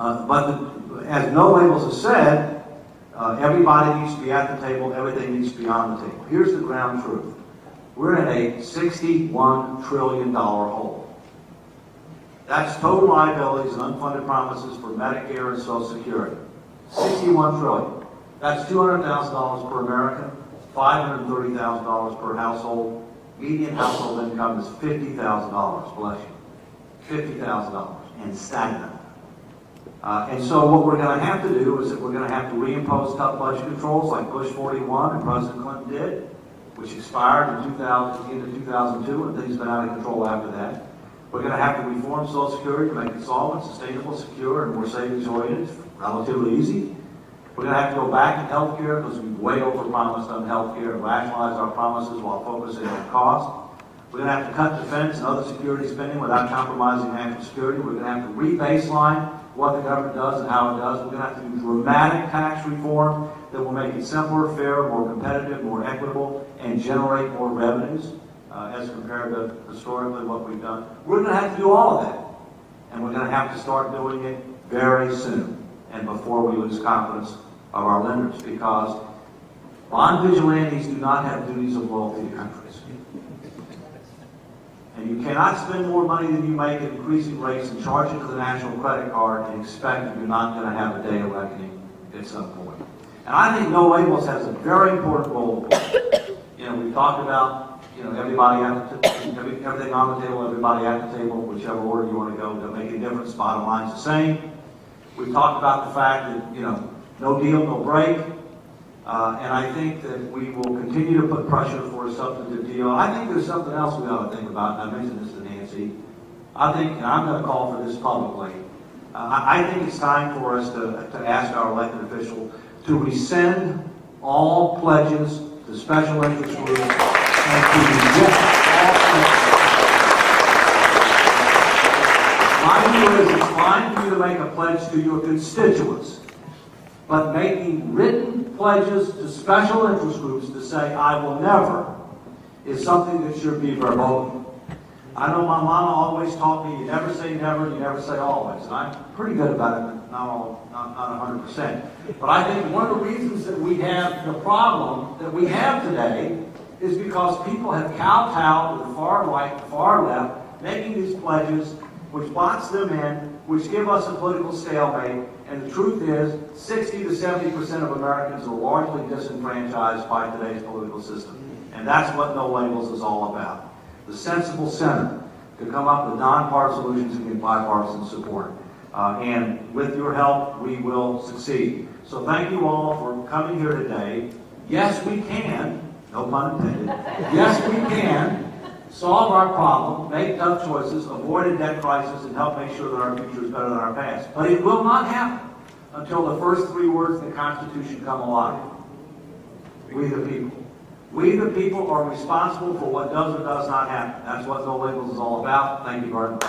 As No Labels has said, everybody needs to be at the table, everything needs to be on the table. Here's the ground truth. We're in a $61 trillion hole. That's total liabilities and unfunded promises for Medicare and Social Security. $61 trillion. That's $200,000 per American, $530,000 per household. Median household income is $50,000, bless you. $50,000, and stagnant. And so what we're going to have to do is that we're going to have to reimpose tough budget controls like Bush 41 and President Clinton did, which expired in 2002, and things have been out of control after that. We're going to have to reform Social Security to make it solvent, sustainable, secure, and more savings-oriented. It's relatively easy. We're going to have to go back in health care because we've way overpromised on health care and rationalize our promises while focusing on cost. We're going to have to cut defense and other security spending without compromising national security. We're going to have to re-baseline what the government does and how it does. We're going to have to do dramatic tax reform that will make it simpler, fairer, more competitive, more equitable, and generate more revenues as compared to historically what we've done. We're going to have to do all of that. And we're going to have to start doing it very soon and before we lose confidence of our lenders, because bond vigilantes do not have duties of loyalty to countries. And you cannot spend more money than you make at increasing rates and charge it to the national credit card and expect that you're not going to have a day of reckoning at some point. And I think No Labels has a very important role to play. We've talked about everybody everything on the table, everybody at the table, whichever order you want to go, don't make any difference. Bottom line's the same. We've talked about the fact that no deal, no break. And I think that we will continue to put pressure for a substantive deal. I think there's something else we ought to think about, and I mentioned this to Nancy. I think, and I'm going to call for this publicly, I think it's time for us to ask our elected officials to rescind all pledges to special interest groups and to reject all pledges. My view is it's fine for you to make a pledge to your constituents, but making written pledges to special interest groups to say, I will never, is something that should be verboten. I know my mama always taught me, you never say never, you never say always. And I'm pretty good about it, not 100%. But I think one of the reasons that we have the problem that we have today is because people have kowtowed to the far right, the far left, making these pledges, which box them in, which give us a political stalemate. And the truth is, 60 to 70% of Americans are largely disenfranchised by today's political system. And that's what No Labels is all about. The sensible center to come up with nonpartisan solutions and get bipartisan support. And with your help, we will succeed. So thank you all for coming here today. Yes, we can, no pun intended, yes, we can solve our problem, make tough choices, avoid a debt crisis, and help make sure that our future is better than our past. But it will not happen until the first three words of the Constitution come alive. We the people. We the people are responsible for what does or does not happen. That's what No Labels is all about. Thank you very much.